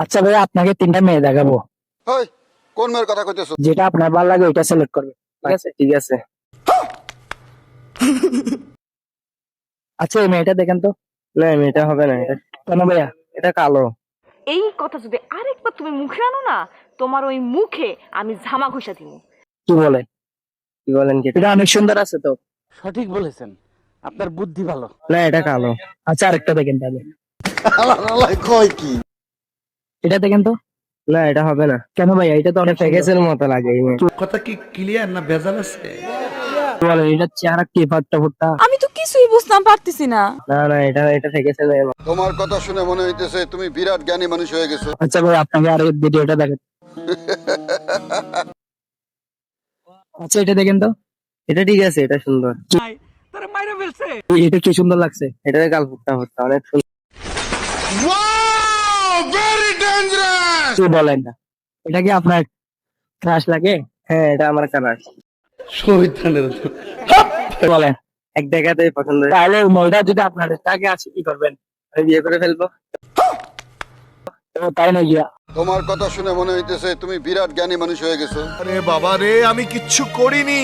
আচ্ছা ভাই, আপনাকে তিনটা মেয়ে দেখাবো, হেই, কোন মেয়ের কথা কইতেছো? যেটা আপনার ভালো লাগে ওইটা সিলেক্ট করবে। ঠিক আছে? ঠিক আছে। আচ্ছা, এই মেয়েটা দেখেন তো। না এটা হবে না, এটা কেন ভাইয়া? এটা কালো। এই কথা যদি আরেকবার তুমি মুখে আনো না, তোমার ওই মুখে আমি ঝামা ঘষা দিব। কি বলে? কি বলেন কি? এটা অনেক সুন্দর আছে তো। সঠিক বলেছেন, আপনার বুদ্ধি ভালো। না এটা কালো। আচ্ছা, আরেকটা দেখেন তাহলে। আল্লাহ কয় কি? এটা দেখেন তো। না এটা হবে না। কেন ভাইয়া? এটা তো অনেক সুন্দর। ফেগেসের মতো লাগে এই মেয়ে। কথা কি ক্লিয়ার না ভেজাল আছে? কি বলেন? এটা চেহারা কি ফাটটা ফুটটা। আমি তো কিছুই বুঝতাম পারতেছি না। না না এটা ফেগেসের মেয়ে। তোমার কথা শুনে মনে হইতেছে তুমি বিরাট জ্ঞানী মানুষ হয়ে গেছো। আচ্ছা ভাই, আপনাকে আর ভিডিওটা দেখেন। আচ্ছা, এটা দেখেন তো। এটা ঠিক আছে, এটা সুন্দর। এটা কি সুন্দর লাগছে। এটা গাল ফুটটা ফুটটা অনেক সুন্দর। কি বলেন না? এটা কি আপনার ক্রাশ লাগে? হ্যাঁ এটা আমার কালার। বলেন। এক দেখাতেই পছন্দ হয়েছে। তাহলে মহিলা যদি আপনার তাকে আছে কি করবেন? আমি বিয়ে করে ফেলবো। ও তাই না গিয়া। তোমার কথা শুনে মনে হইতেছে তুমি বিরাট জ্ঞানী মানুষ হয়ে গেছো। আরে বাবা রে, আমি কিচ্ছু করিনি।